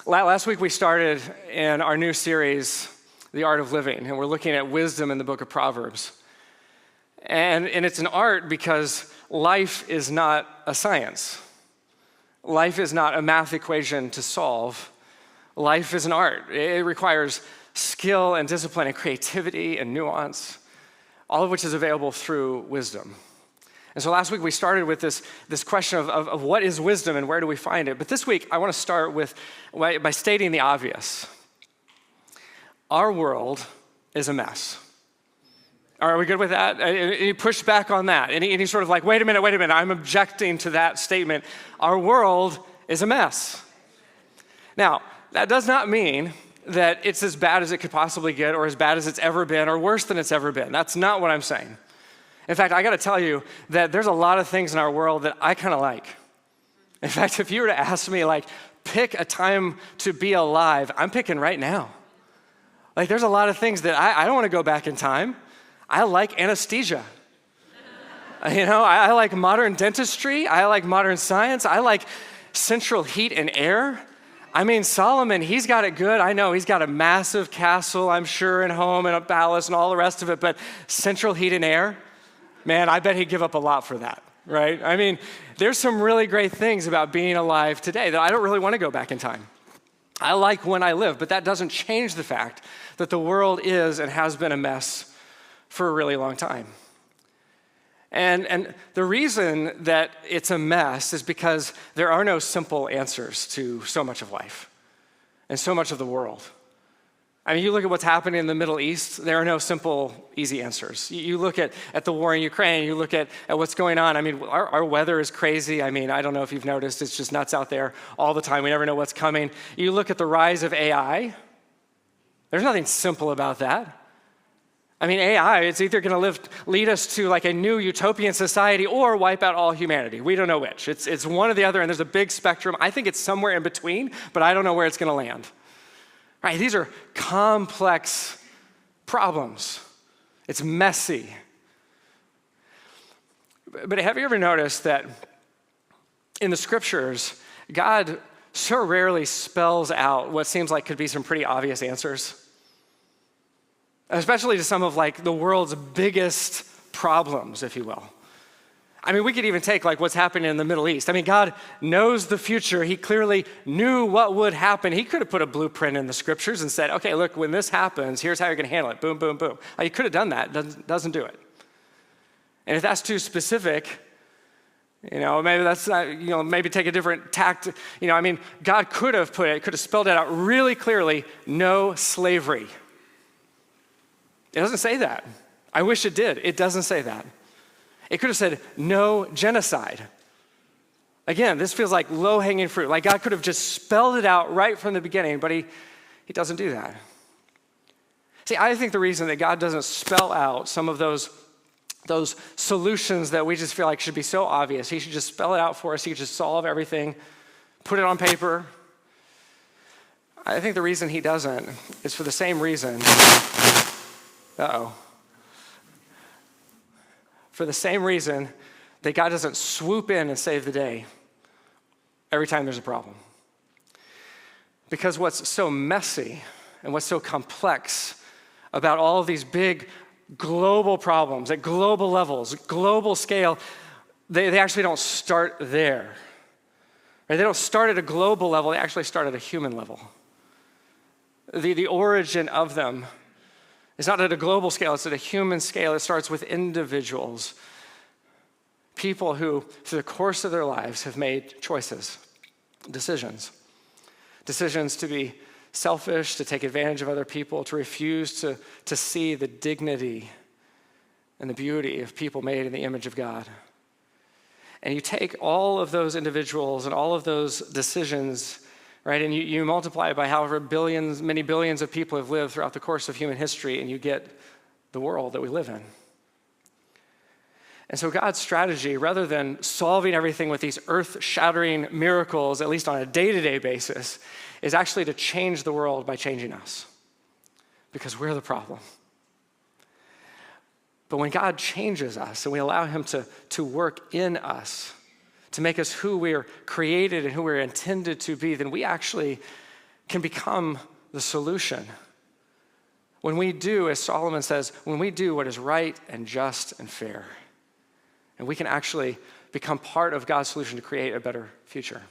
Last week we started in our new series, The Art of Living, and we're looking at wisdom in the book of Proverbs. And it's an art because life is not a science. Life is not a math equation to solve. Life is an art. It requires skill and discipline and creativity and nuance, all of which is available through wisdom. And so last week we started with this question of what is wisdom and where do we find it? But this week I want to start by stating the obvious. Our world is a mess. Are we good with that? Any pushback on that? Any sort of like, wait a minute, I'm objecting to that statement. Our world is a mess. Now, that does not mean that it's as bad as it could possibly get or as bad as it's ever been or worse than it's ever been. That's not what I'm saying. In fact, I got to tell you that there's a lot of things in our world that I kind of like. In fact, if you were to ask me, like, pick a time to be alive, I'm picking right now. Like, there's a lot of things that I don't want to go back in time. I like anesthesia. I like modern dentistry. I like modern science. I like central heat and air. I mean, Solomon, he's got it good. I know he's got a massive castle, I'm sure, and home and a palace and all the rest of it, but central heat and air, man, I bet he'd give up a lot for that, right? I mean, there's some really great things about being alive today that I don't really want to go back in time. I like when I live, but that doesn't change the fact that the world is and has been a mess for a really long time. And the reason that it's a mess is because there are no simple answers to so much of life and so much of the world. I mean, you look at what's happening in the Middle East, there are no simple, easy answers. You look at the war in Ukraine, you look at what's going on. I mean, our weather is crazy. I mean, I don't know if you've noticed, it's just nuts out there all the time. We never know what's coming. You look at the rise of AI, there's nothing simple about that. I mean, AI, it's either going to lead us to like a new utopian society or wipe out all humanity. We don't know which. It's one or the other, and there's a big spectrum. I think it's somewhere in between, but I don't know where it's going to land. Right, these are complex problems. It's messy. But have you ever noticed that in the scriptures, God so rarely spells out what seems like could be some pretty obvious answers? Especially to some of like the world's biggest problems, if you will. I mean, we could even take like what's happening in the Middle East. I mean, God knows the future. He clearly knew what would happen. He could have put a blueprint in the scriptures and said, okay, look, when this happens, here's how you're going to handle it. Boom, boom, boom. He could have done that. Doesn't do it. And if that's too specific, maybe that's not, maybe take a different tact. I mean, God could have spelled it out really clearly, no slavery. It doesn't say that. I wish it did. It doesn't say that. It could have said no genocide. Again, this feels like low-hanging fruit. Like God could have just spelled it out right from the beginning, but he doesn't do that. See, I think the reason that God doesn't spell out some of those solutions that we just feel like should be so obvious, he should just spell it out for us, he could just solve everything, put it on paper. I think the reason he doesn't is for the same reason. For the same reason that God doesn't swoop in and save the day every time there's a problem. Because what's so messy and what's so complex about all of these big global problems at global levels, global scale, they actually don't start there. Right? They don't start at a global level, they actually start at a human level. The origin of them it's not at a global scale, it's at a human scale. It starts with individuals, people who, through the course of their lives, have made choices, decisions to be selfish, to take advantage of other people, to refuse to see the dignity and the beauty of people made in the image of God. And you take all of those individuals and all of those decisions, right? And you multiply it by however many billions of people have lived throughout the course of human history, and you get the world that we live in. And so God's strategy, rather than solving everything with these earth-shattering miracles, at least on a day-to-day basis, is actually to change the world by changing us, because we're the problem. But when God changes us and we allow him to work in us, to make us who we're created and who we're intended to be, then we actually can become the solution. When we do, as Solomon says, when we do what is right and just and fair, and we can actually become part of God's solution to create a better future.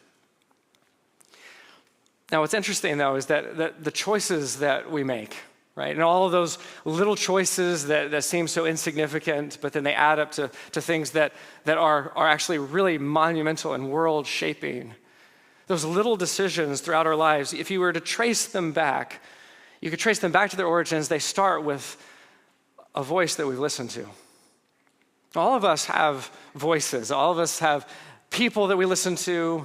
Now, what's interesting, though, is that the choices that we make, right, and all of those little choices that seem so insignificant, but then they add up to things that are actually really monumental and world-shaping. Those little decisions throughout our lives, if you were to trace them back, you could trace them back to their origins. They start with a voice that we've listened to. All of us have voices. All of us have people that we listen to,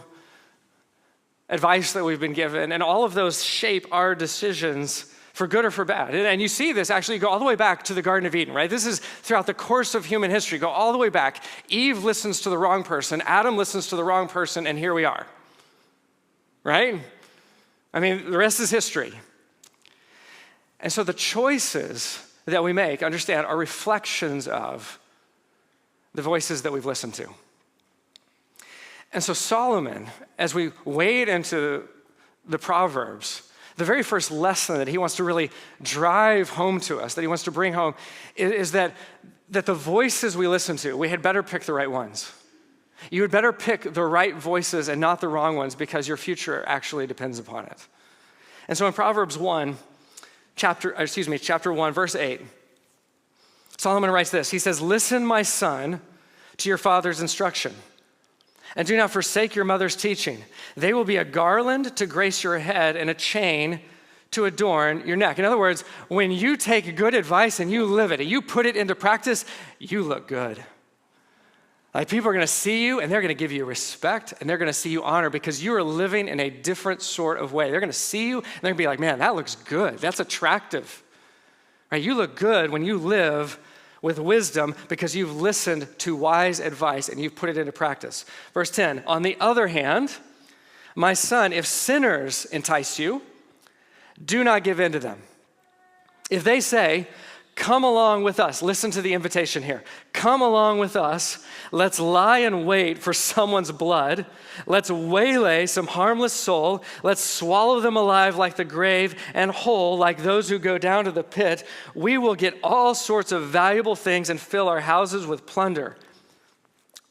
advice that we've been given, and all of those shape our decisions for good or for bad. And you see this actually go all the way back to the Garden of Eden, right? This is throughout the course of human history, go all the way back. Eve listens to the wrong person, Adam listens to the wrong person, and here we are, right? I mean, the rest is history. And so the choices that we make, understand, are reflections of the voices that we've listened to. And so Solomon, as we wade into the Proverbs, the very first lesson that he wants to really drive home to us, that he wants to bring home, is that the voices we listen to, we had better pick the right ones. You had better pick the right voices and not the wrong ones, because your future actually depends upon it. And so in Proverbs 1, chapter 1, verse 8, Solomon writes this. He says, "Listen, my son, to your father's instruction, and do not forsake your mother's teaching. They will be a garland to grace your head and a chain to adorn your neck." In other words, when you take good advice and you live it and you put it into practice, you look good. Like, people are going to see you and they're going to give you respect and they're going to see you honor, because you are living in a different sort of way. They're going to see you and they're going to be like, man, that looks good. That's attractive. Right? You look good when you live with wisdom, because you've listened to wise advice and you've put it into practice. Verse 10, "On the other hand, my son, if sinners entice you, do not give in to them. If they say, 'Come along with us,'" listen to the invitation here, "come along with us, let's lie in wait for someone's blood, let's waylay some harmless soul, let's swallow them alive like the grave and whole like those who go down to the pit, we will get all sorts of valuable things and fill our houses with plunder.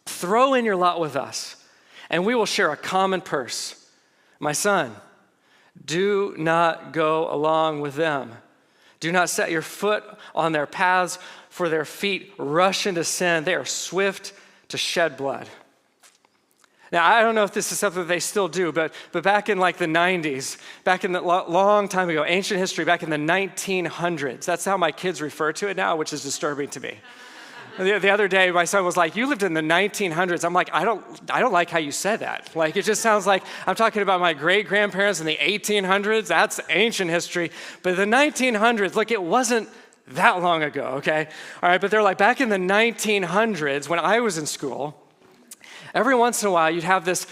Throw in your lot with us, and we will share a common purse. My son, do not go along with them. Do not set your foot on their paths, for their feet rush into sin. They are swift to shed blood." Now, I don't know if this is something that they still do, but back in like the 90s, back in the long time ago, ancient history, back in the 1900s, that's how my kids refer to it now, which is disturbing to me. The other day, my son was like, "You lived in the 1900s. I'm like, I don't like how you said that. Like, it just sounds like I'm talking about my great-grandparents in the 1800s. That's ancient history. But the 1900s, look, it wasn't that long ago, okay? All right, but they're like, back in the 1900s, when I was in school, every once in a while, you'd have this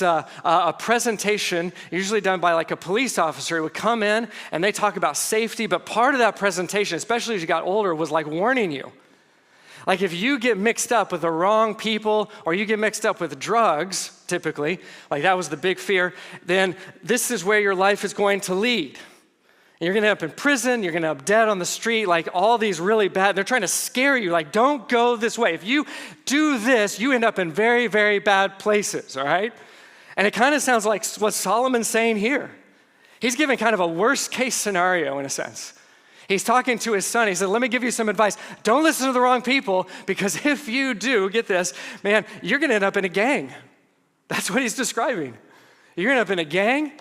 a presentation, usually done by like a police officer, who would come in and they talk about safety. But part of that presentation, especially as you got older, was like warning you. Like, if you get mixed up with the wrong people, or you get mixed up with drugs, typically, like that was the big fear, then this is where your life is going to lead. And you're going to end up in prison, you're going to end up dead on the street, like all these really bad, they're trying to scare you, like, don't go this way. If you do this, you end up in very, very bad places, all right? And it kind of sounds like what Solomon's saying here. He's giving kind of a worst case scenario in a sense. He's talking to his son. He said, let me give you some advice. Don't listen to the wrong people, because if you do, get this, man, you're going to end up in a gang. That's what he's describing. You're going to end up in a gang.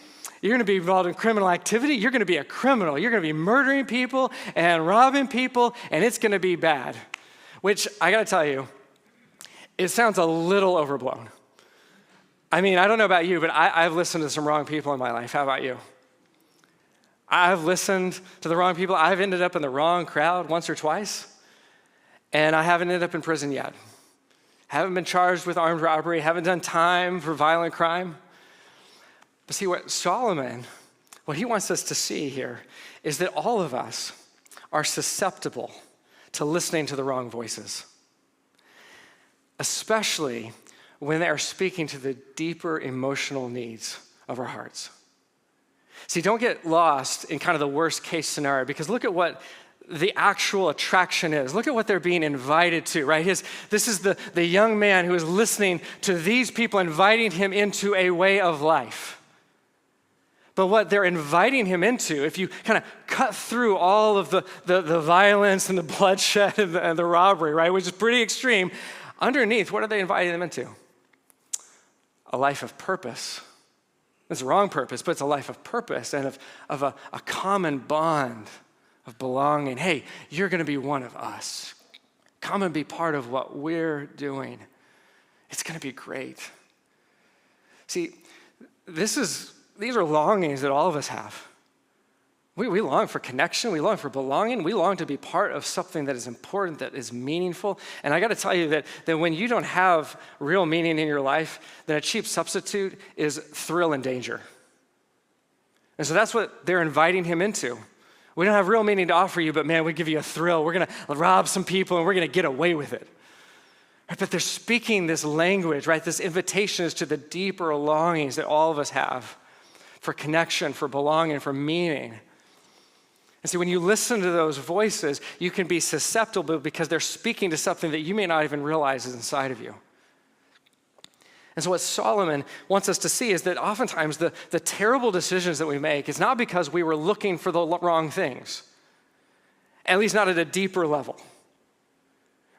You're going to be involved in criminal activity. You're going to be a criminal. You're going to be murdering people and robbing people, and it's going to be bad. Which, I got to tell you, it sounds a little overblown. I mean, I don't know about you, but I've listened to some wrong people in my life. How about you? I've listened to the wrong people. I've ended up in the wrong crowd once or twice, and I haven't ended up in prison yet. Haven't been charged with armed robbery, haven't done time for violent crime. But see, what he wants us to see here is that all of us are susceptible to listening to the wrong voices, especially when they are speaking to the deeper emotional needs of our hearts. See, don't get lost in kind of the worst case scenario, because look at what the actual attraction is. Look at what they're being invited to, right? This is the young man who is listening to these people inviting him into a way of life. But what they're inviting him into, if you kind of cut through all of the violence and the bloodshed and the robbery, right, which is pretty extreme, underneath, what are they inviting them into? A life of purpose. It's the wrong purpose, but it's a life of purpose and of a common bond of belonging. Hey, you're going to be one of us. Come and be part of what we're doing. It's going to be great. See, these are longings that all of us have. We long for connection. We long for belonging. We long to be part of something that is important, that is meaningful. And I got to tell you that when you don't have real meaning in your life, then a cheap substitute is thrill and danger. And so that's what they're inviting him into. We don't have real meaning to offer you, but man, we give you a thrill. We're going to rob some people and we're going to get away with it. Right? But they're speaking this language, right? This invitation is to the deeper longings that all of us have for connection, for belonging, for meaning. And see, when you listen to those voices, you can be susceptible because they're speaking to something that you may not even realize is inside of you. And so what Solomon wants us to see is that oftentimes the terrible decisions that we make is not because we were looking for the wrong things, at least not at a deeper level.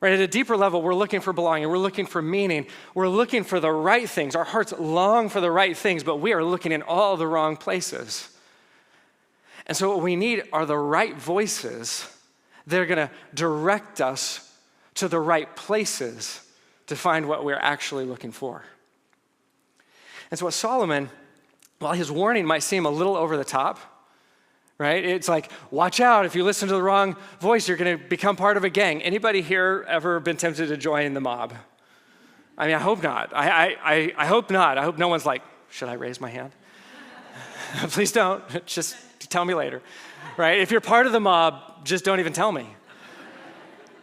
Right, at a deeper level, we're looking for belonging, we're looking for meaning, we're looking for the right things. Our hearts long for the right things, but we are looking in all the wrong places. And so what we need are the right voices that are going to direct us to the right places to find what we're actually looking for. And so what Solomon, while his warning might seem a little over the top, right? It's like, watch out, if you listen to the wrong voice, you're going to become part of a gang. Anybody here ever been tempted to join the mob? I mean, I hope not. I hope not. I hope no one's like, should I raise my hand? Please don't. Just tell me later, right? If you're part of the mob, just don't even tell me,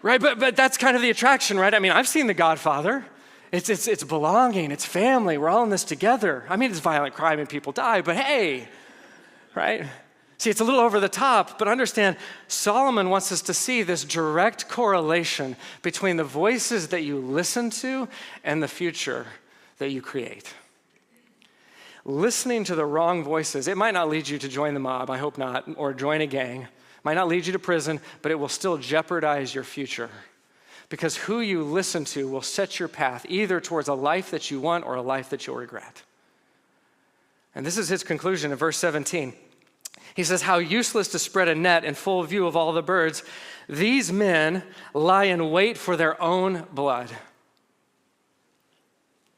right? But that's kind of the attraction, right? I mean, I've seen The Godfather. It's belonging, it's family. We're all in this together. I mean, it's violent crime and people die, but hey, right? See, it's a little over the top, but understand, Solomon wants us to see this direct correlation between the voices that you listen to and the future that you create. Listening to the wrong voices, it might not lead you to join the mob, I hope not, or join a gang. It might not lead you to prison, but it will still jeopardize your future. Because who you listen to will set your path either towards a life that you want or a life that you'll regret. And this is his conclusion in verse 17. He says, how useless to spread a net in full view of all the birds. These men lie in wait for their own blood.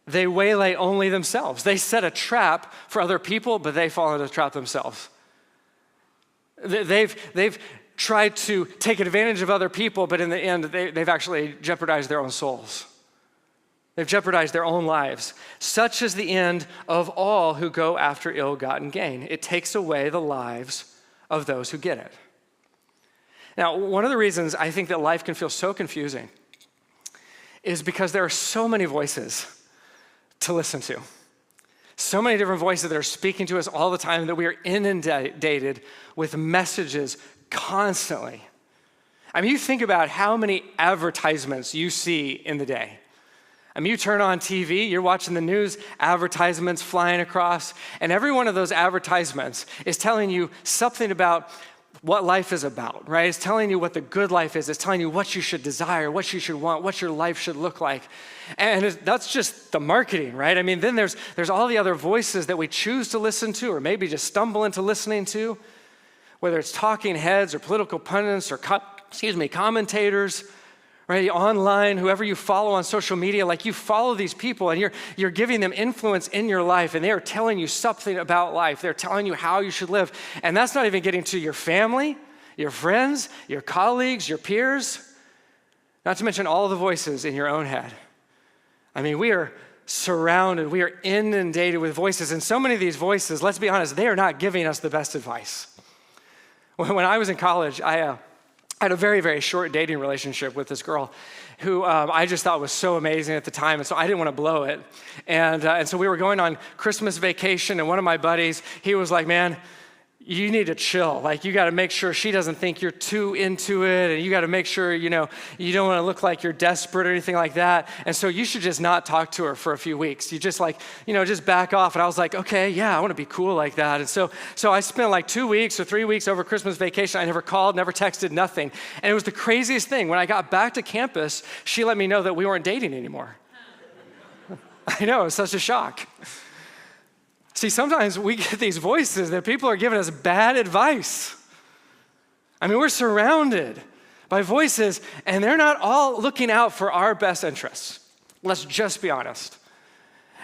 They waylay only themselves. They set a trap for other people, but they fall into the trap themselves. They've tried to take advantage of other people, but in the end, they've actually jeopardized their own souls. They've jeopardized their own lives. Such is the end of all who go after ill-gotten gain. It takes away the lives of those who get it. Now, one of the reasons I think that life can feel so confusing is because there are so many voices to listen to. So many different voices that are speaking to us all the time that we are inundated with messages constantly. I mean, you think about how many advertisements you see in the day. I mean, you turn on TV, you're watching the news, advertisements flying across, and every one of those advertisements is telling you something about what life is about, right? It's telling you what the good life is. It's telling you what you should desire, what you should want, what your life should look like. And that's just the marketing, right? I mean, then there's all the other voices that we choose to listen to or maybe just stumble into listening to, whether it's talking heads or political pundits or commentators, right? Online, whoever you follow on social media, like you follow these people and you're giving them influence in your life and they are telling you something about life. They're telling you how you should live. And that's not even getting to your family, your friends, your colleagues, your peers, not to mention all the voices in your own head. I mean, we are surrounded, we are inundated with voices. And so many of these voices, let's be honest, they are not giving us the best advice. When I was in college, I had a very, very short dating relationship with this girl who I just thought was so amazing at the time, and so I didn't want to blow it. And so we were going on Christmas vacation, and one of my buddies, he was like, man, you need to chill. Like, you got to make sure she doesn't think you're too into it, and you got to make sure, you don't want to look like you're desperate or anything like that. And so you should just not talk to her for a few weeks. You just just back off. And I was like, okay, yeah, I want to be cool like that. And so I spent like 2 weeks or 3 weeks over Christmas vacation. I never called, never texted, nothing. And it was the craziest thing. When I got back to campus, she let me know that we weren't dating anymore. I know, it was such a shock. See, sometimes we get these voices that people are giving us bad advice. I mean, we're surrounded by voices, and they're not all looking out for our best interests. Let's just be honest.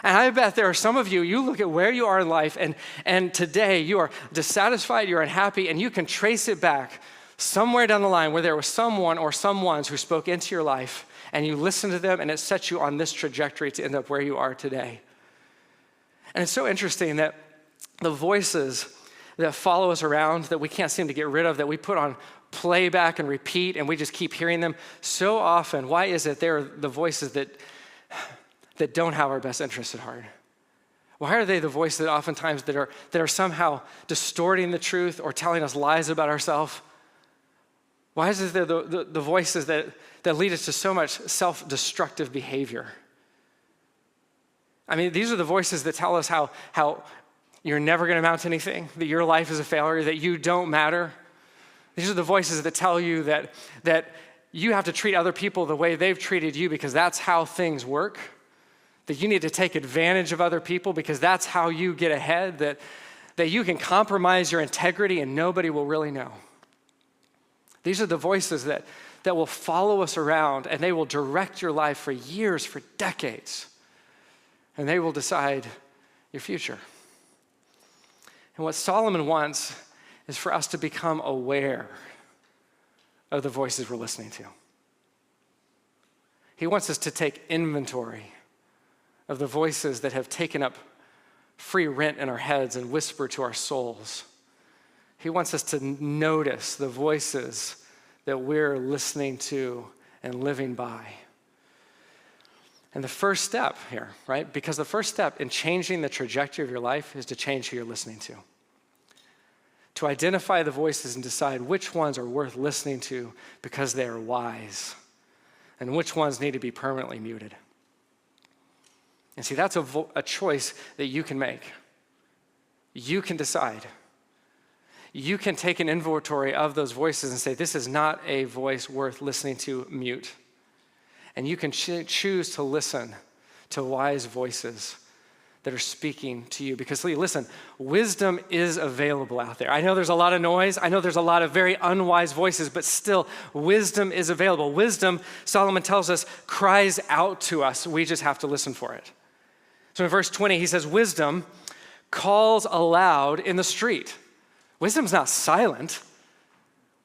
And I bet there are some of you, you look at where you are in life, and today you are dissatisfied, you're unhappy, and you can trace it back somewhere down the line where there was someone or someones who spoke into your life, and you listened to them, and it set you on this trajectory to end up where you are today. And it's so interesting that the voices that follow us around, that we can't seem to get rid of, that we put on playback and repeat, and we just keep hearing them so often. Why is it they're the voices that don't have our best interests at heart? Why are they the voices that oftentimes that are somehow distorting the truth or telling us lies about ourselves? Why is it they're the voices that lead us to so much self-destructive behavior? I mean, these are the voices that tell us how you're never going to amount to anything, that your life is a failure, that you don't matter. These are the voices that tell you that you have to treat other people the way they've treated you because that's how things work, that you need to take advantage of other people because that's how you get ahead, that you can compromise your integrity and nobody will really know. These are the voices that will follow us around, and they will direct your life for years, for decades. And they will decide your future. And what Solomon wants is for us to become aware of the voices we're listening to. He wants us to take inventory of the voices that have taken up free rent in our heads and whisper to our souls. He wants us to notice the voices that we're listening to and living by. And the first step here, right? Because the first step in changing the trajectory of your life is to change who you're listening to. To identify the voices and decide which ones are worth listening to because they are wise and which ones need to be permanently muted. And see, that's a choice that you can make. You can decide. You can take an inventory of those voices and say, this is not a voice worth listening to, mute. And you can choose to listen to wise voices that are speaking to you. Because listen, wisdom is available out there. I know there's a lot of noise. I know there's a lot of very unwise voices, but still, wisdom is available. Wisdom, Solomon tells us, cries out to us. We just have to listen for it. So in verse 20, he says, wisdom calls aloud in the street. Wisdom's not silent.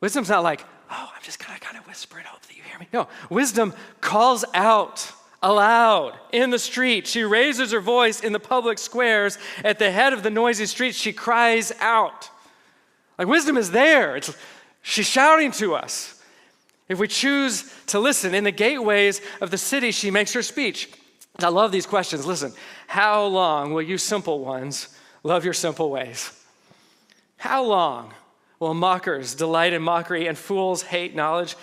Wisdom's not like, oh, I'm just gonna kind of whisper and hope that you hear me. No, wisdom calls out aloud in the street. She raises her voice in the public squares. At the head of the noisy streets, she cries out. Like, wisdom is there. She's shouting to us. If we choose to listen, in the gateways of the city, she makes her speech. I love these questions. Listen, how long will you simple ones love your simple ways? How long will mockers delight in mockery and fools hate knowledge?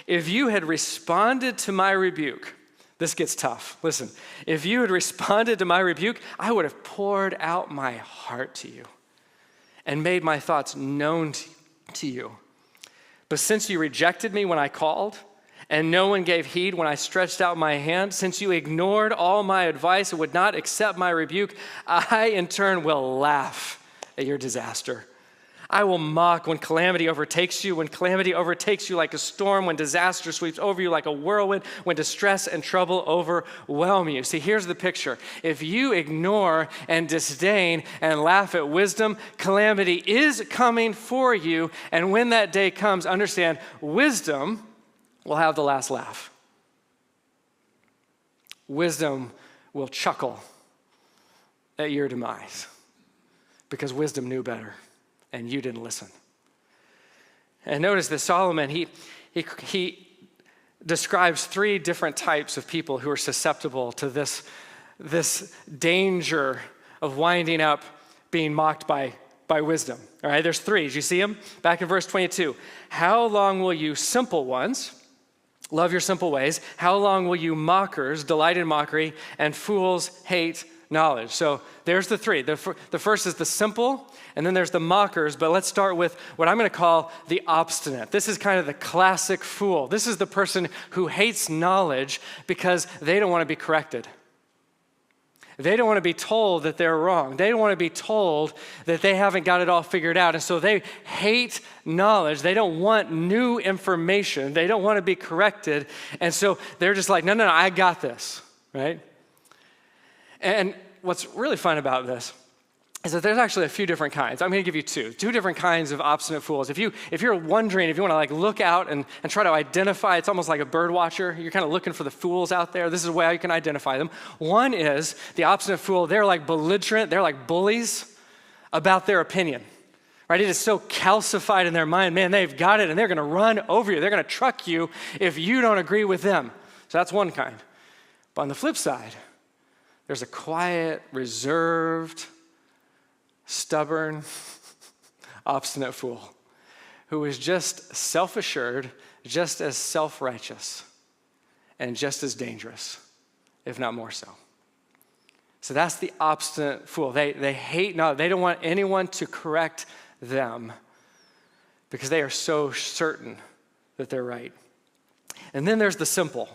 If you had responded to my rebuke, this gets tough. Listen, if you had responded to my rebuke, I would have poured out my heart to you and made my thoughts known to you. But since you rejected me when I called, and no one gave heed when I stretched out my hand, since you ignored all my advice and would not accept my rebuke, I in turn will laugh at your disaster. I will mock when calamity overtakes you like a storm, when disaster sweeps over you like a whirlwind, when distress and trouble overwhelm you. See, here's the picture. If you ignore and disdain and laugh at wisdom, calamity is coming for you. And when that day comes, understand, wisdom will have the last laugh. Wisdom will chuckle at your demise because wisdom knew better. And you didn't listen. And notice that Solomon, he describes three different types of people who are susceptible to this danger of winding up being mocked by by wisdom. All right, there's three. Did you see them? Back in verse 22. How long will you simple ones love your simple ways? How long will you mockers delight in mockery and fools hate knowledge? So there's the three. The first is the simple, and then there's the mockers, but let's start with what I'm going to call the obstinate. This is kind of the classic fool. This is the person who hates knowledge because they don't want to be corrected. They don't want to be told that they're wrong. They don't want to be told that they haven't got it all figured out. And so they hate knowledge. They don't want new information. They don't want to be corrected. And so they're just like, no, I got this, right? And what's really fun about this is that there's actually a few different kinds. I'm going to give you two different kinds of obstinate fools. If you're wondering, if you want to like look out and try to identify, it's almost like a bird watcher. You're kind of looking for the fools out there. This is a way you can identify them. One is the obstinate fool. They're like belligerent. They're like bullies about their opinion, right? It is so calcified in their mind. Man, they've got it, and they're going to run over you. They're going to truck you if you don't agree with them. So that's one kind. But on the flip side, there's a quiet, reserved, stubborn, obstinate fool who is just self-assured, just as self-righteous, and just as dangerous, if not more so. So that's the obstinate fool. They hate knowledge. They don't want anyone to correct them because they are so certain that they're right. And then there's the simple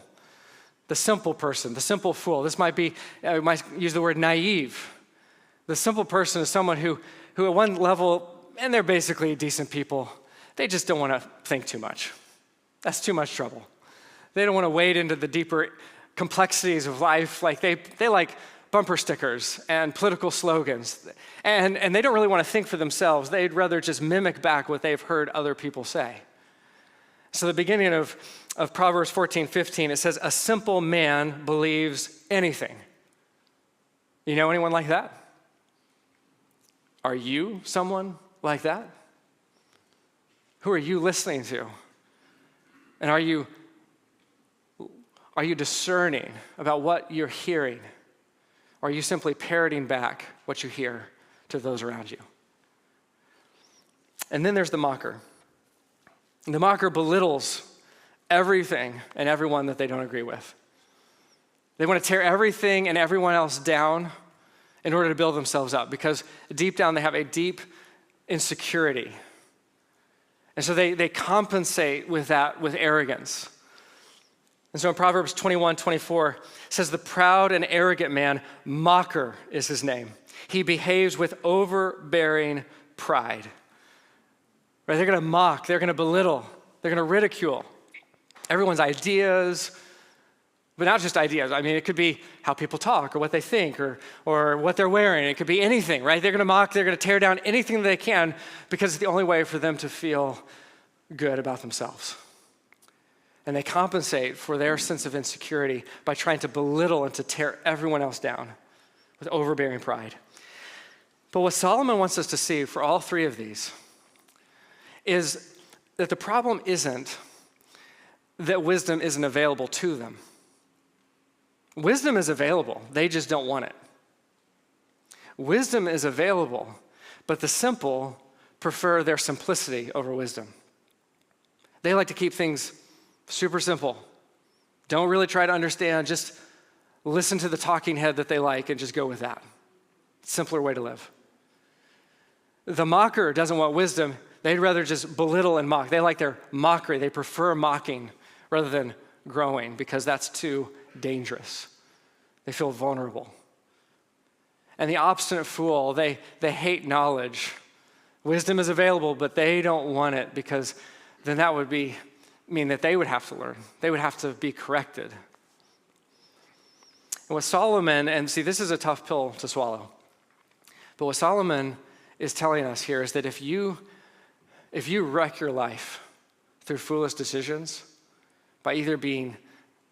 person, the simple fool. This might be, I might use the word naive. The simple person is someone who at one level, and they're basically decent people, they just don't want to think too much. That's too much trouble. They don't want to wade into the deeper complexities of life. Like they like bumper stickers and political slogans. And they don't really want to think for themselves. They'd rather just mimic back what they've heard other people say. So the beginning of Proverbs 14:15, it says, a simple man believes anything. You know anyone like that? Are you someone like that? Who are you listening to? And are you discerning about what you're hearing? Or are you simply parroting back what you hear to those around you? And then there's the mocker. The mocker belittles everything and everyone that they don't agree with. They want to tear everything and everyone else down in order to build themselves up, because deep down they have a deep insecurity. And so they compensate with that with arrogance. And so in Proverbs 21:24, it says, the proud and arrogant man, mocker is his name. He behaves with overbearing pride. Right? They're going to mock, they're going to belittle, they're going to ridicule everyone's ideas. But not just ideas. I mean, it could be how people talk or what they think or what they're wearing. It could be anything, right? They're going to mock, they're going to tear down anything that they can because it's the only way for them to feel good about themselves. And they compensate for their sense of insecurity by trying to belittle and to tear everyone else down with overbearing pride. But what Solomon wants us to see for all three of these is that the problem isn't that wisdom isn't available to them. Wisdom is available, they just don't want it. Wisdom is available, but the simple prefer their simplicity over wisdom. They like to keep things super simple. Don't really try to understand, just listen to the talking head that they like and just go with that. Simpler way to live. The mocker doesn't want wisdom. They'd rather just belittle and mock. They like their mockery. They prefer mocking rather than growing because that's too dangerous. They feel vulnerable. And the obstinate fool, they hate knowledge. Wisdom is available, but they don't want it because then that would mean that they would have to learn. They would have to be corrected. And what Solomon, and see, this is a tough pill to swallow, but what Solomon is telling us here is that if you wreck your life through foolish decisions by either being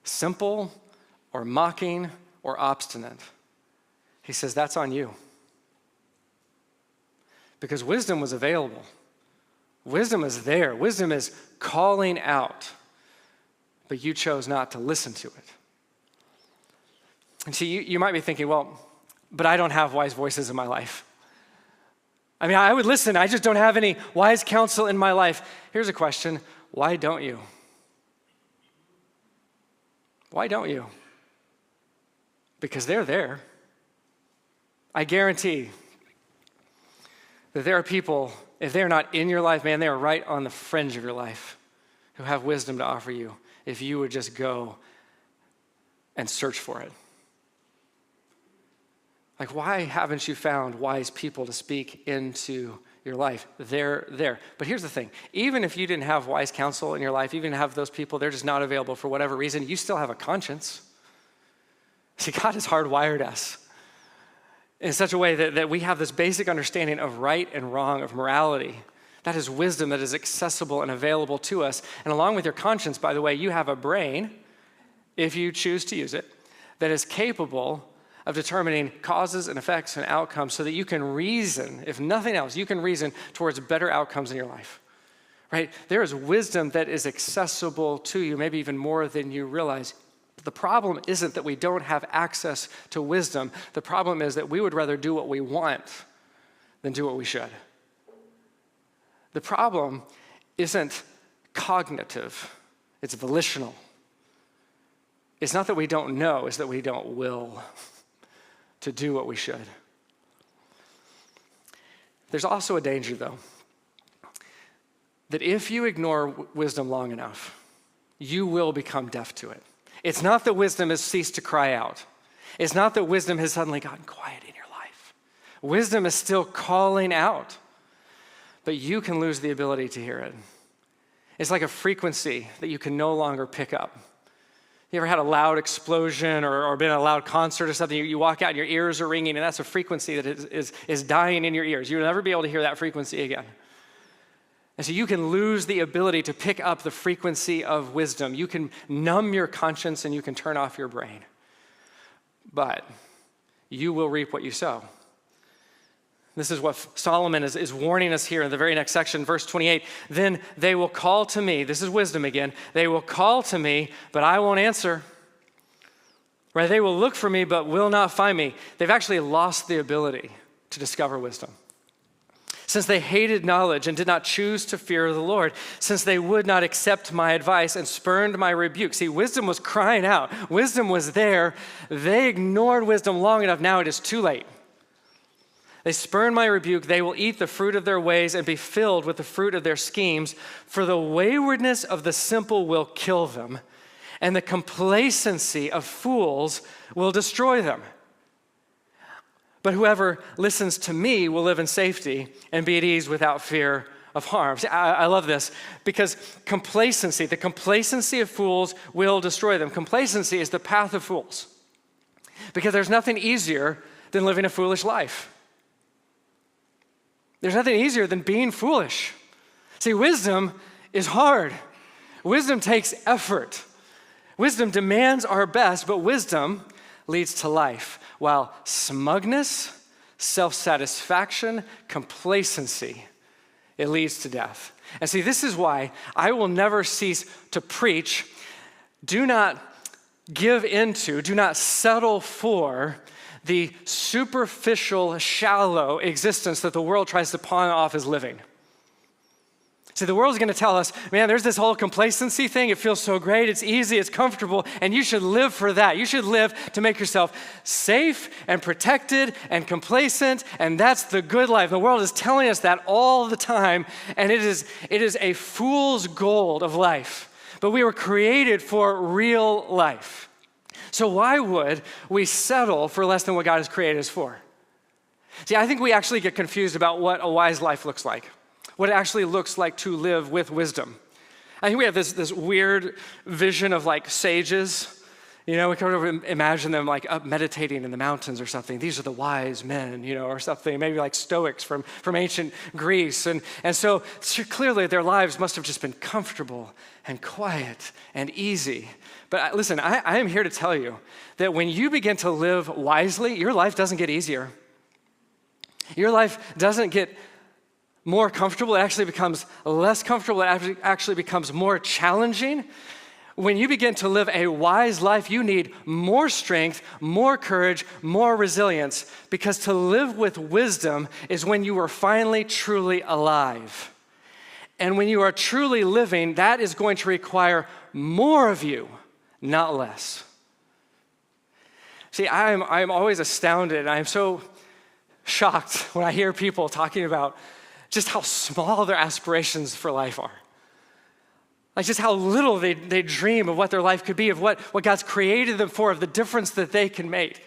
simple or mocking or obstinate, he says that's on you. Because wisdom was available. Wisdom is there. Wisdom is calling out, but you chose not to listen to it. And see, you might be thinking, well, but I don't have wise voices in my life. I mean, I would listen. I just don't have any wise counsel in my life. Here's a question. Why don't you? Why don't you? Because they're there. I guarantee that there are people, if they're not in your life, man, they are right on the fringe of your life who have wisdom to offer you if you would just go and search for it. Like, why haven't you found wise people to speak into your life? They're there. But here's the thing. Even if you didn't have wise counsel in your life, even have those people, they're just not available for whatever reason, you still have a conscience. See, God has hardwired us in such a way that we have this basic understanding of right and wrong, of morality. That is wisdom that is accessible and available to us. And along with your conscience, by the way, you have a brain, if you choose to use it, that is capable of determining causes and effects and outcomes so that you can reason, if nothing else, you can reason towards better outcomes in your life, right? There is wisdom that is accessible to you, maybe even more than you realize. But the problem isn't that we don't have access to wisdom. The problem is that we would rather do what we want than do what we should. The problem isn't cognitive, it's volitional. It's not that we don't know, it's that we don't will to do what we should. There's also a danger, though, that if you ignore wisdom long enough, you will become deaf to it. It's not that wisdom has ceased to cry out. It's not that wisdom has suddenly gotten quiet in your life. Wisdom is still calling out, but you can lose the ability to hear it. It's like a frequency that you can no longer pick up. You ever had a loud explosion or been at a loud concert or something? You walk out and your ears are ringing, and that's a frequency that is dying in your ears. You'll never be able to hear that frequency again. And so you can lose the ability to pick up the frequency of wisdom. You can numb your conscience and you can turn off your brain. But you will reap what you sow. This is what Solomon is warning us here in the very next section, verse 28. Then they will call to me. This is wisdom again. They will call to me, but I won't answer. Right? They will look for me, but will not find me. They've actually lost the ability to discover wisdom. Since they hated knowledge and did not choose to fear the Lord, since they would not accept my advice and spurned my rebuke. See, wisdom was crying out. Wisdom was there. They ignored wisdom long enough. Now it is too late. They spurn my rebuke. They will eat the fruit of their ways and be filled with the fruit of their schemes. For the waywardness of the simple will kill them, and the complacency of fools will destroy them. But whoever listens to me will live in safety and be at ease without fear of harm. See, I love this because complacency, the complacency of fools will destroy them. Complacency is the path of fools because there's nothing easier than living a foolish life. There's nothing easier than being foolish. See, wisdom is hard. Wisdom takes effort. Wisdom demands our best, but wisdom leads to life, while smugness, self-satisfaction, complacency, it leads to death. And see, this is why I will never cease to preach. Do not give into, do not settle for the superficial, shallow existence that the world tries to pawn off as living. See, the world's gonna tell us, man, there's this whole complacency thing. It feels so great, it's easy, it's comfortable, and you should live for that. You should live to make yourself safe and protected and complacent, and that's the good life. The world is telling us that all the time, and it is a fool's gold of life. But we were created for real life. So why would we settle for less than what God has created us for? See, I think we actually get confused about what a wise life looks like, what it actually looks like to live with wisdom. I think we have this weird vision of like sages. You know, we kind of imagine them like up meditating in the mountains or something. These are the wise men, you know, or something, maybe like Stoics from ancient Greece. And so clearly their lives must have just been comfortable and quiet and easy. But listen, I am here to tell you that when you begin to live wisely, your life doesn't get easier. Your life doesn't get more comfortable. It actually becomes less comfortable. It actually becomes more challenging. When you begin to live a wise life, you need more strength, more courage, more resilience, because to live with wisdom is when you are finally truly alive. And when you are truly living, that is going to require more of you, not less. See, I'm always astounded. I'm so shocked when I hear people talking about just how small their aspirations for life are. Like just how little they dream of what their life could be, of what God's created them for, of the difference that they can make.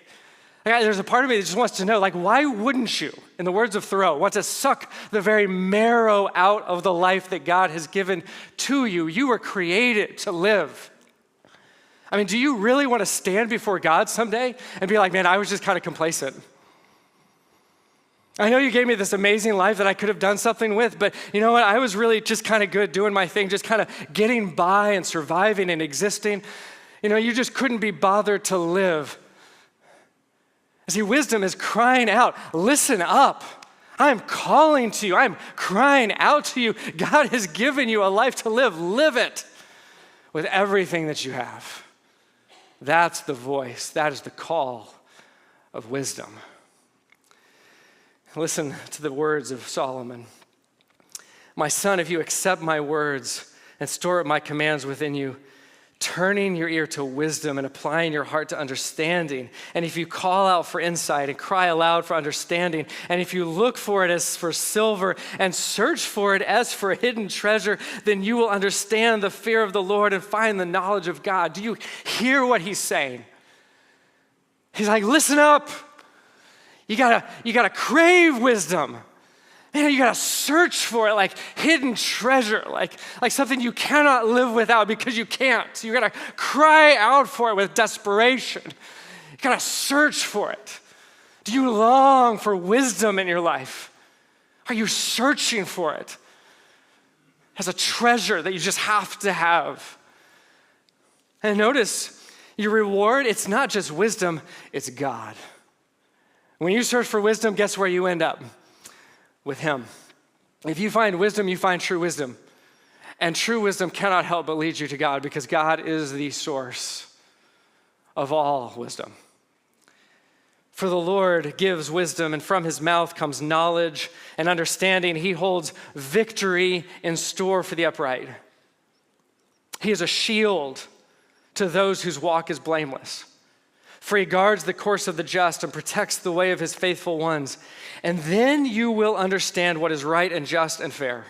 Like, there's a part of me that just wants to know, like, why wouldn't you, in the words of Thoreau, want to suck the very marrow out of the life that God has given to you? You were created to live. I mean, do you really want to stand before God someday and be like, man, I was just kind of complacent? I know you gave me this amazing life that I could have done something with, but you know what? I was really just kind of good doing my thing, just kind of getting by and surviving and existing. You know, you just couldn't be bothered to live. See, wisdom is crying out, listen up. I'm calling to you. I'm crying out to you. God has given you a life to live. Live it with everything that you have. That's the voice. That is the call of wisdom. Listen to the words of Solomon. My son, if you accept my words and store up my commands within you, turning your ear to wisdom and applying your heart to understanding, and if you call out for insight and cry aloud for understanding, and if you look for it as for silver and search for it as for hidden treasure, then you will understand the fear of the Lord and find the knowledge of God. Do you hear what he's saying? He's like, listen up. You gotta crave wisdom. Man, you gotta search for it like hidden treasure, like something you cannot live without because you can't. You gotta cry out for it with desperation. You gotta search for it. Do you long for wisdom in your life? Are you searching for it as a treasure that you just have to have? And notice your reward, it's not just wisdom, it's God. When you search for wisdom, guess where you end up? With him. If you find wisdom, you find true wisdom. And true wisdom cannot help but lead you to God because God is the source of all wisdom. For the Lord gives wisdom, and from his mouth comes knowledge and understanding. He holds victory in store for the upright. He is a shield to those whose walk is blameless. For he guards the course of the just and protects the way of his faithful ones. And then you will understand what is right and just and fair.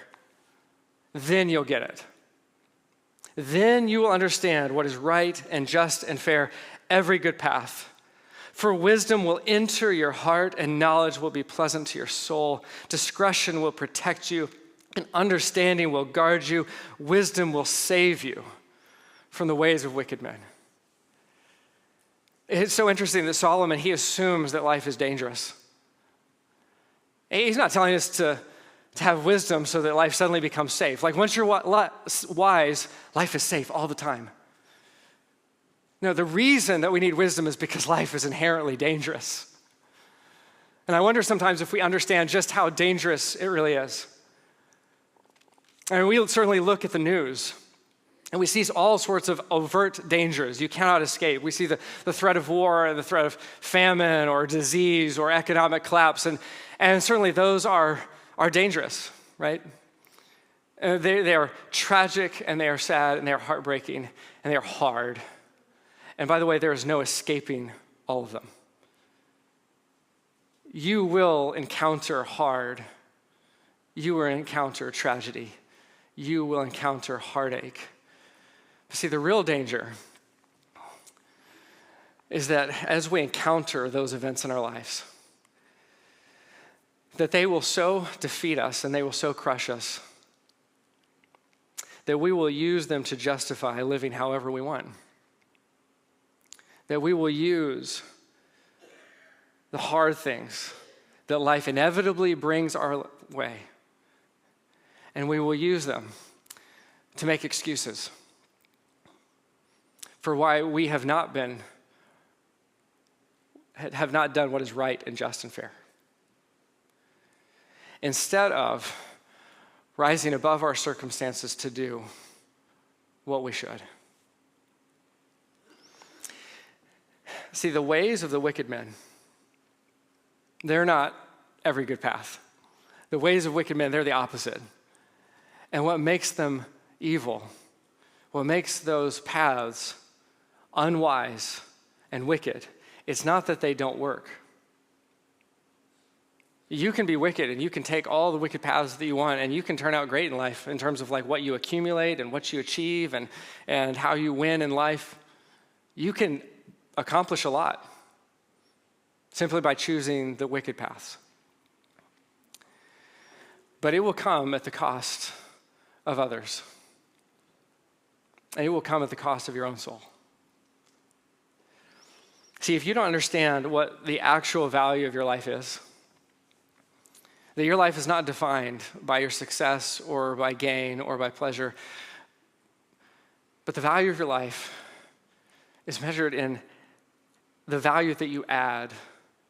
Then you'll get it. Then you will understand what is right and just and fair, every good path. For wisdom will enter your heart and knowledge will be pleasant to your soul. Discretion will protect you and understanding will guard you. Wisdom will save you from the ways of wicked men. It's so interesting that Solomon, he assumes that life is dangerous. He's not telling us to have wisdom so that life suddenly becomes safe. Like once you're wise, life is safe all the time. No, the reason that we need wisdom is because life is inherently dangerous. And I wonder sometimes if we understand just how dangerous it really is. I mean, we certainly look at the news. And we see all sorts of overt dangers you cannot escape. We see the threat of war, the threat of famine or disease or economic collapse. And certainly those are dangerous, right? They are tragic and they are sad and they are heartbreaking and they are hard. And by the way, there is no escaping all of them. You will encounter hard. You will encounter tragedy. You will encounter heartache. See, the real danger is that as we encounter those events in our lives, that they will so defeat us and they will so crush us that we will use them to justify living however we want. That we will use the hard things that life inevitably brings our way, and we will use them to make excuses for why we have not done what is right and just and fair. Instead of rising above our circumstances to do what we should. See, the ways of the wicked men, they're not every good path. The ways of wicked men, they're the opposite. And what makes them evil, what makes those paths unwise and wicked, it's not that they don't work. You can be wicked and you can take all the wicked paths that you want and you can turn out great in life in terms of like what you accumulate and what you achieve and how you win in life. You can accomplish a lot simply by choosing the wicked paths. But it will come at the cost of others. And it will come at the cost of your own soul. See, if you don't understand what the actual value of your life is, that your life is not defined by your success or by gain or by pleasure, but the value of your life is measured in the value that you add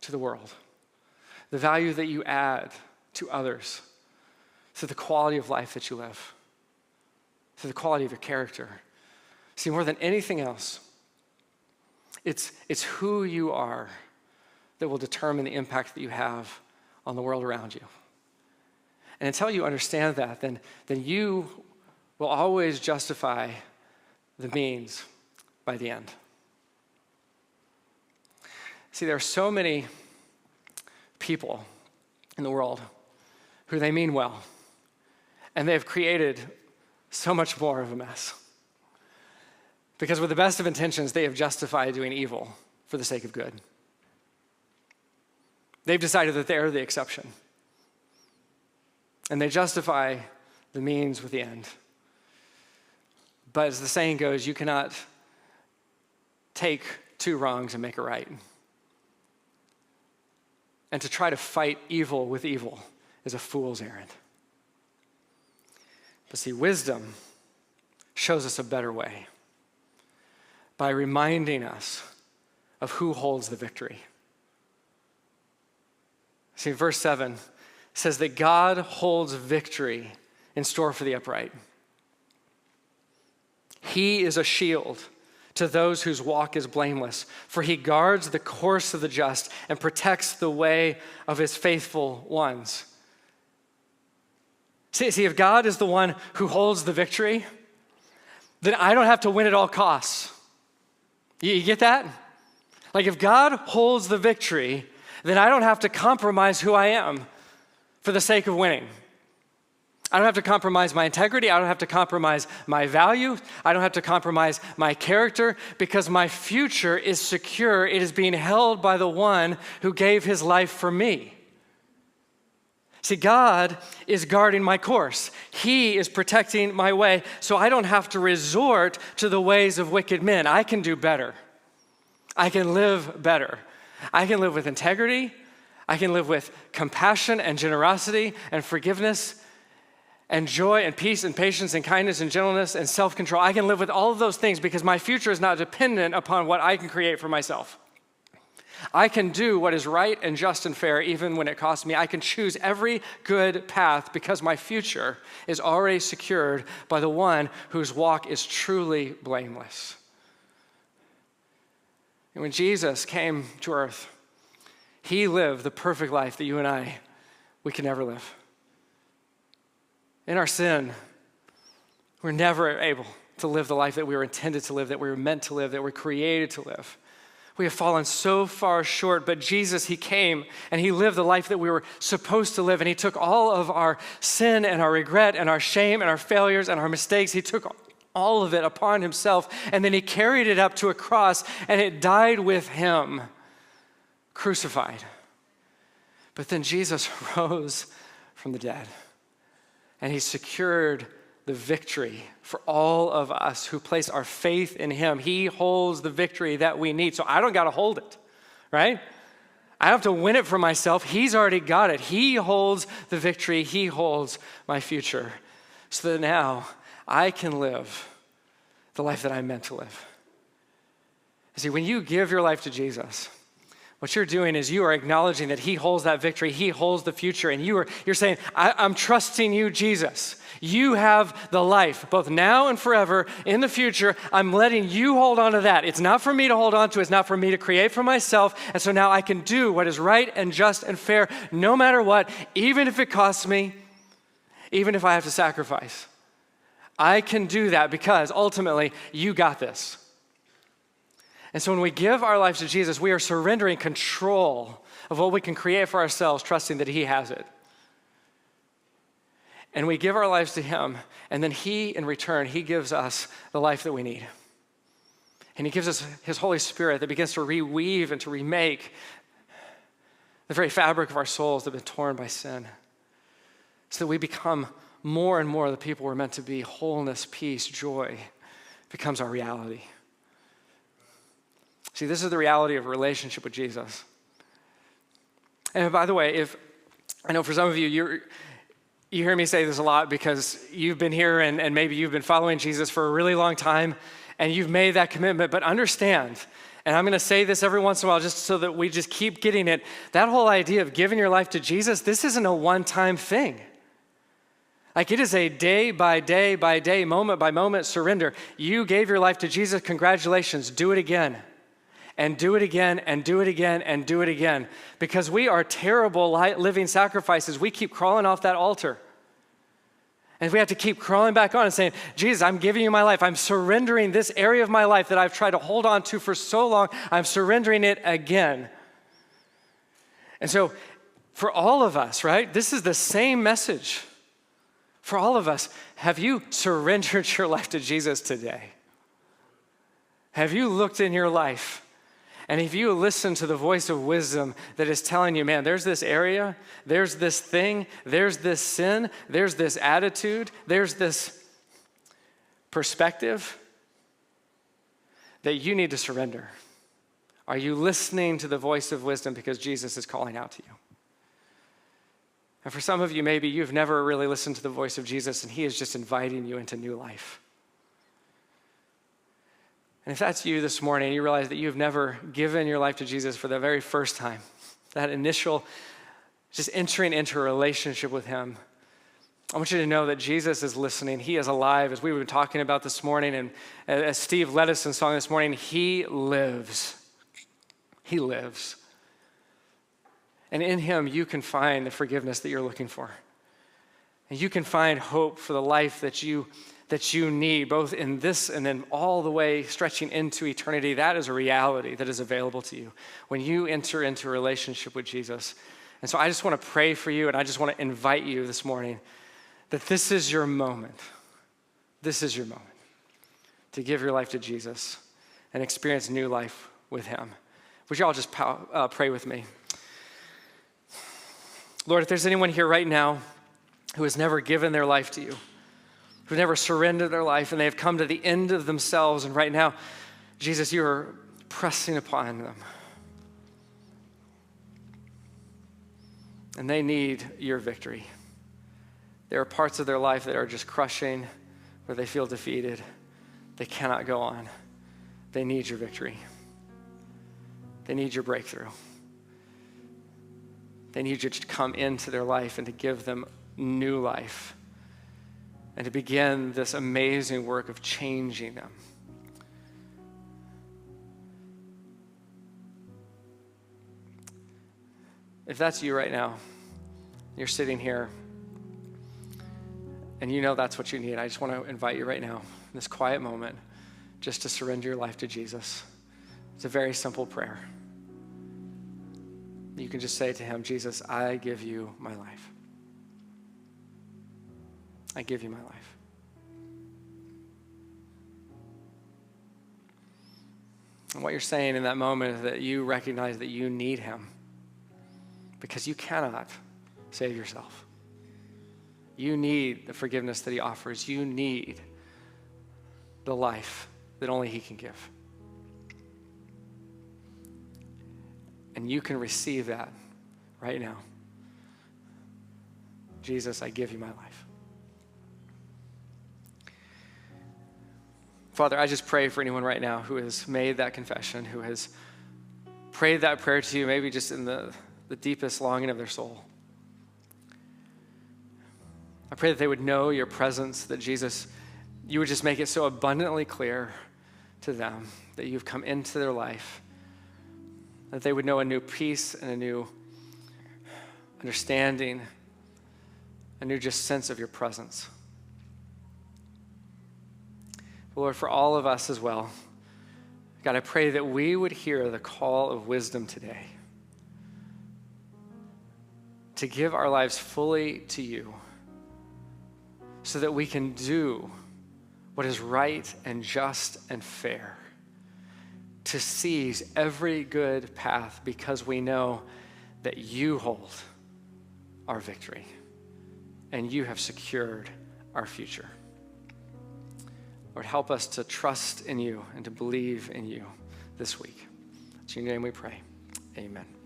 to the world, the value that you add to others, through the quality of life that you live, through the quality of your character. See, more than anything else, it's who you are that will determine the impact that you have on the world around you. And until you understand that, then you will always justify the means by the end. See, there are so many people in the world who they mean well, and they've created so much more of a mess. Because with the best of intentions, they have justified doing evil for the sake of good. They've decided that they're the exception. And they justify the means with the end. But as the saying goes, you cannot take two wrongs and make a right. And to try to fight evil with evil is a fool's errand. But see, wisdom shows us a better way by reminding us of who holds the victory. See, verse 7 says that God holds victory in store for the upright. He is a shield to those whose walk is blameless, for he guards the course of the just and protects the way of his faithful ones. See, if God is the one who holds the victory, then I don't have to win at all costs. You get that? Like if God holds the victory, then I don't have to compromise who I am for the sake of winning. I don't have to compromise my integrity. I don't have to compromise my value. I don't have to compromise my character because my future is secure. It is being held by the one who gave his life for me. See, God is guarding my course. He is protecting my way, so I don't have to resort to the ways of wicked men. I can do better. I can live better. I can live with integrity. I can live with compassion and generosity and forgiveness and joy and peace and patience and kindness and gentleness and self-control. I can live with all of those things because my future is not dependent upon what I can create for myself. I can do what is right and just and fair even when it costs me. I can choose every good path because my future is already secured by the one whose walk is truly blameless. And when Jesus came to earth, he lived the perfect life that you and we can never live. In our sin, we're never able to live the life that we were intended to live, that we were meant to live, that we're created to live. We have fallen so far short, but Jesus, he came and he lived the life that we were supposed to live, and he took all of our sin and our regret and our shame and our failures and our mistakes. He took all of it upon himself, and then he carried it up to a cross, and it died with him, crucified. But then Jesus rose from the dead, and he secured the victory for all of us who place our faith in him. He holds the victory that we need. So I don't got to hold it, right? I don't have to win it for myself. He's already got it. He holds the victory. He holds my future. So that now I can live the life that I'm meant to live. See, when you give your life to Jesus, What you're doing is you are acknowledging that he holds that victory, he holds the future, and you're saying, I'm trusting you, Jesus. You have the life, both now and forever, in the future. I'm letting you hold on to that. It's not for me to hold on to, it's not for me to create for myself, and so now I can do what is right and just and fair, no matter what, even if it costs me, even if I have to sacrifice. I can do that because ultimately, you got this. And so when we give our lives to Jesus, we are surrendering control of what we can create for ourselves, trusting that he has it. And we give our lives to him, and then he, in return, he gives us the life that we need. And he gives us his Holy Spirit that begins to reweave and to remake the very fabric of our souls that have been torn by sin, so that we become more and more the people we're meant to be. Wholeness, peace, joy becomes our reality. See, this is the reality of a relationship with Jesus. And by the way, I know for some of you, you hear me say this a lot because you've been here and maybe you've been following Jesus for a really long time and you've made that commitment, but understand, and I'm gonna say this every once in a while just so that we just keep getting it, that whole idea of giving your life to Jesus, this isn't a one-time thing. Like it is a day by day, moment by moment surrender. You gave your life to Jesus, congratulations, do it again. And do it again, and do it again, and do it again. Because we are terrible living sacrifices. We keep crawling off that altar. And we have to keep crawling back on and saying, Jesus, I'm giving you my life. I'm surrendering this area of my life that I've tried to hold on to for so long. I'm surrendering it again. And so for all of us, right, this is the same message. For all of us, have you surrendered your life to Jesus today? Have you looked in your life? And if you listen to the voice of wisdom that is telling you, man, there's this area, there's this thing, there's this sin, there's this attitude, there's this perspective that you need to surrender. Are you listening to the voice of wisdom because Jesus is calling out to you? And for some of you, maybe you've never really listened to the voice of Jesus and he is just inviting you into new life. And if that's you this morning, you realize that you've never given your life to Jesus for the very first time, that initial just entering into a relationship with him, I want you to know that Jesus is listening. He is alive, as we were talking about this morning, and as Steve led us in song this morning, he lives. He lives. And in him, you can find the forgiveness that you're looking for. And you can find hope for the life that you need, both in this and then all the way stretching into eternity. That is a reality that is available to you when you enter into a relationship with Jesus. And so I just want to pray for you, and I just want to invite you this morning that this is your moment. This is your moment to give your life to Jesus and experience new life with him. Would you all just pray with me? Lord, if there's anyone here right now who has never given their life to you, who never surrendered their life, and they have come to the end of themselves, and right now, Jesus, you are pressing upon them. And they need your victory. There are parts of their life that are just crushing, where they feel defeated. They cannot go on. They need your victory. They need your breakthrough. They need you to come into their life and to give them new life, and to begin this amazing work of changing them. If that's you right now, you're sitting here, and you know that's what you need, I just want to invite you right now, in this quiet moment, just to surrender your life to Jesus. It's a very simple prayer. You can just say to him, Jesus, I give you my life. I give you my life. And what you're saying in that moment is that you recognize that you need him, because you cannot save yourself. You need the forgiveness that he offers. You need the life that only he can give. And you can receive that right now. Jesus, I give you my life. Father, I just pray for anyone right now who has made that confession, who has prayed that prayer to you, maybe just in the deepest longing of their soul. I pray that they would know your presence, that Jesus, you would just make it so abundantly clear to them that you've come into their life, that they would know a new peace and a new understanding, a new just sense of your presence. But Lord, for all of us as well, God, I pray that we would hear the call of wisdom today to give our lives fully to you so that we can do what is right and just and fair, to seize every good path because we know that you hold our victory and you have secured our future. Lord, help us to trust in you and to believe in you this week. In your name we pray. Amen.